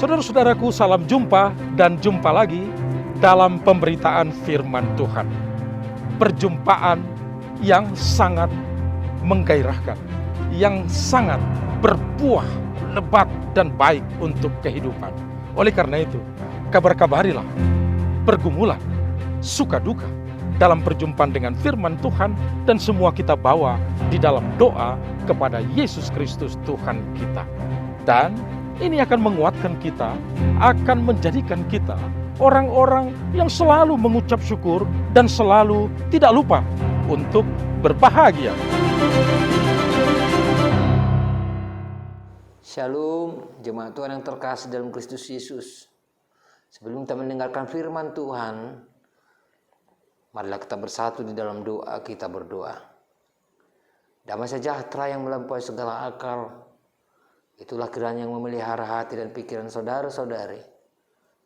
Saudara-saudaraku, salam jumpa dan jumpa lagi dalam pemberitaan firman Tuhan. Perjumpaan yang sangat menggairahkan, yang sangat berbuah lebat dan baik untuk kehidupan. Oleh karena itu, kabar-kabarilah pergumulan, suka duka dalam perjumpaan dengan firman Tuhan, dan semua kita bawa di dalam doa kepada Yesus Kristus Tuhan kita. Dan ini akan menguatkan kita, akan menjadikan kita orang-orang yang selalu mengucap syukur dan selalu tidak lupa untuk berbahagia. Shalom, jemaat Tuhan yang terkasih dalam Kristus Yesus. Sebelum kita mendengarkan firman Tuhan, marilah kita bersatu di dalam doa. Kita berdoa. Damai sejahtera yang melampaui segala akal, itulah kiranya yang memelihara hati dan pikiran saudara-saudari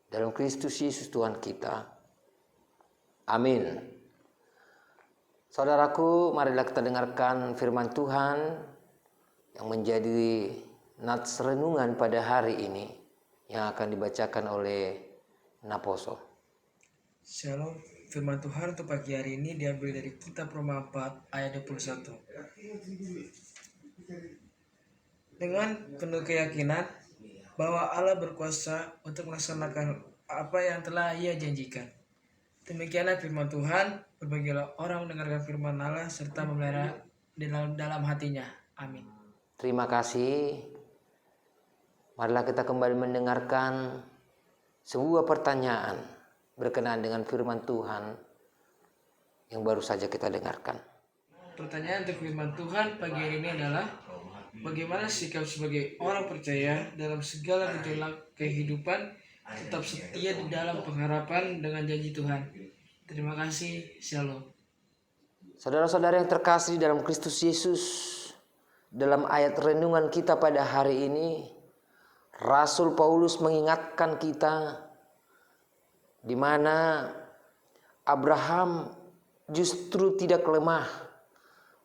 dalam Kristus Yesus Tuhan kita. Amin. Saudaraku, marilah kita dengarkan firman Tuhan yang menjadi nats renungan pada hari ini yang akan dibacakan oleh Naposo. Shalom, firman Tuhan untuk pagi hari ini diambil dari kitab Roma 4 ayat 21. Dengan penuh keyakinan bahwa Allah berkuasa untuk melaksanakan apa yang telah Ia janjikan. Demikianlah firman Tuhan, berbahagialah orang mendengarkan firman Allah serta memelihara di dalam hatinya. Amin. Terima kasih. Marilah kita kembali mendengarkan sebuah pertanyaan berkenaan dengan firman Tuhan yang baru saja kita dengarkan. Pertanyaan untuk firman Tuhan pagi hari ini adalah, bagaimana sikap sebagai orang percaya dalam segala gejolak kehidupan tetap setia di dalam pengharapan dengan janji Tuhan. Terima kasih. Shalom. Saudara-saudara yang terkasih dalam Kristus Yesus, dalam ayat renungan kita pada hari ini, Rasul Paulus mengingatkan kita di mana Abraham justru tidak lemah.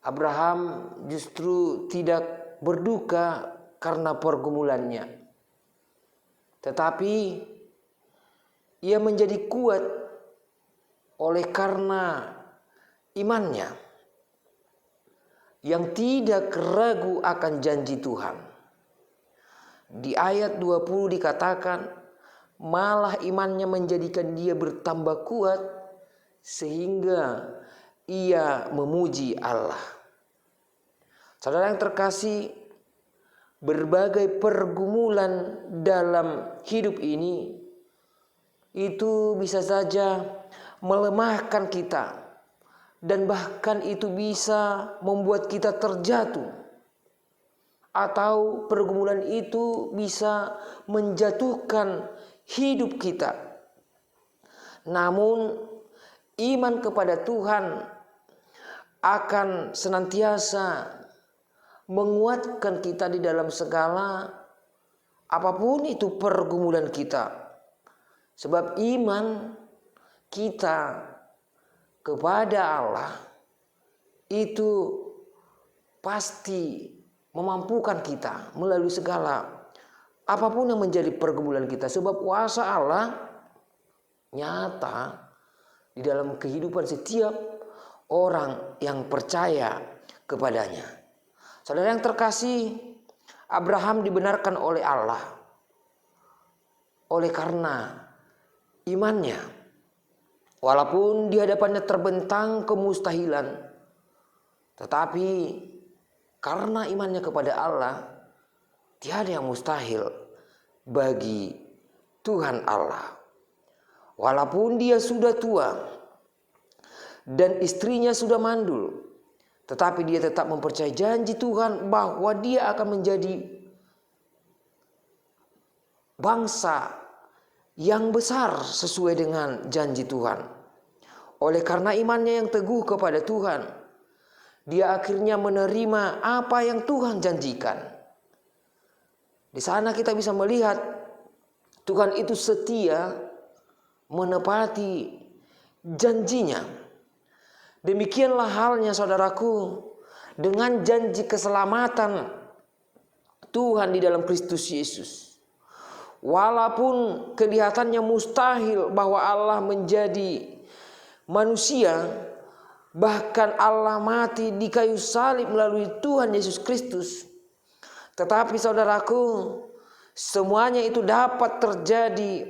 Abraham justru tidak berduka karena pergumulannya. Tetapi ia menjadi kuat oleh karena imannya yang tidak ragu akan janji Tuhan. Di ayat 20 dikatakan, malah imannya menjadikan dia bertambah kuat sehingga ia memuji Allah. Saudara yang terkasih, berbagai pergumulan dalam hidup ini itu bisa saja melemahkan kita, dan bahkan itu bisa membuat kita terjatuh. Atau pergumulan itu bisa menjatuhkan hidup kita. Namun iman kepada Tuhan akan senantiasa menguatkan kita di dalam segala apapun itu pergumulan kita. Sebab iman kita kepada Allah itu pasti memampukan kita melalui segala apapun yang menjadi pergumulan kita. Sebab kuasa Allah nyata di dalam kehidupan setiap orang yang percaya kepadanya. Saudara yang terkasih, Abraham dibenarkan oleh Allah oleh karena imannya. Walaupun di hadapannya terbentang kemustahilan, tetapi karena imannya kepada Allah, tiada yang mustahil bagi Tuhan Allah. Walaupun dia sudah tua dan istrinya sudah mandul, tetapi dia tetap mempercayai janji Tuhan bahwa dia akan menjadi bangsa yang besar sesuai dengan janji Tuhan. Oleh karena imannya yang teguh kepada Tuhan, dia akhirnya menerima apa yang Tuhan janjikan. Di sana kita bisa melihat Tuhan itu setia menepati janjinya. Demikianlah halnya saudaraku dengan janji keselamatan Tuhan di dalam Kristus Yesus. Walaupun kelihatannya mustahil bahwa Allah menjadi manusia, bahkan Allah mati di kayu salib melalui Tuhan Yesus Kristus. Tetapi saudaraku, semuanya itu dapat terjadi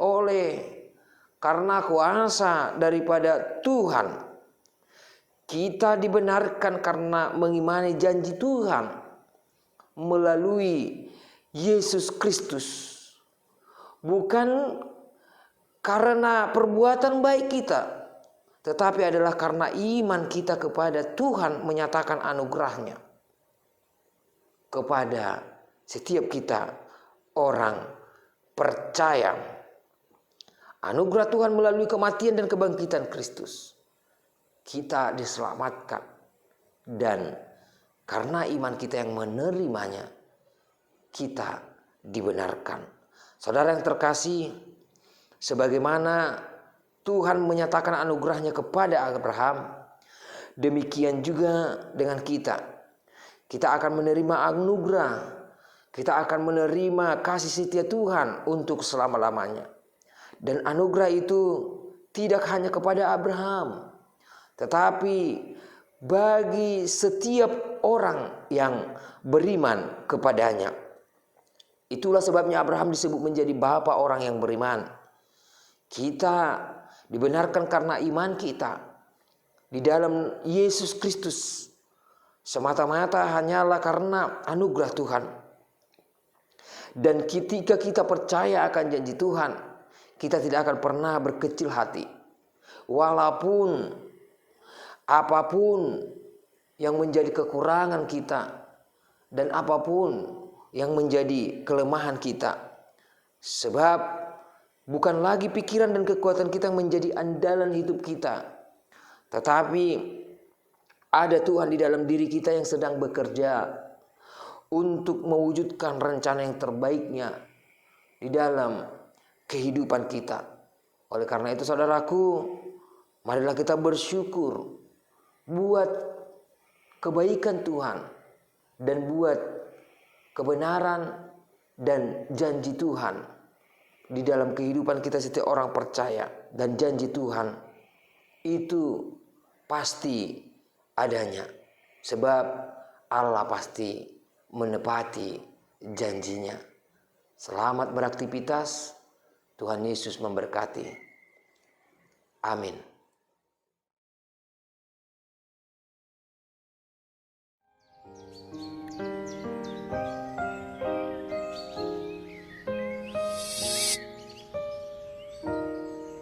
karena kuasa daripada Tuhan. Kita dibenarkan karena mengimani janji Tuhan melalui Yesus Kristus. Bukan karena perbuatan baik kita, tetapi adalah karena iman kita kepada Tuhan menyatakan anugerahnya kepada setiap kita orang percaya. Anugerah Tuhan melalui kematian dan kebangkitan Kristus. Kita diselamatkan. Dan karena iman kita yang menerimanya, kita dibenarkan. Saudara yang terkasih, sebagaimana Tuhan menyatakan anugerahnya kepada Abraham, demikian juga dengan kita. Kita akan menerima anugerah, kita akan menerima kasih setia Tuhan untuk selama-lamanya. Dan anugerah itu tidak hanya kepada Abraham, tetapi bagi setiap orang yang beriman kepadanya. Itulah sebabnya Abraham disebut menjadi bapa orang yang beriman. Kita dibenarkan karena iman kita di dalam Yesus Kristus. Semata-mata hanyalah karena anugerah Tuhan. Dan ketika kita percaya akan janji Tuhan, kita tidak akan pernah berkecil hati. Walaupun apapun yang menjadi kekurangan kita dan apapun yang menjadi kelemahan kita. Sebab bukan lagi pikiran dan kekuatan kita yang menjadi andalan hidup kita, tetapi ada Tuhan di dalam diri kita yang sedang bekerja untuk mewujudkan rencana yang terbaiknya di dalam kehidupan kita. Oleh karena itu saudaraku, marilah kita bersyukur buat kebaikan Tuhan dan buat kebenaran dan janji Tuhan di dalam kehidupan kita setiap orang percaya. Dan janji Tuhan itu pasti adanya, sebab Allah pasti menepati janjinya. Selamat beraktivitas. Tuhan Yesus memberkati. Amin.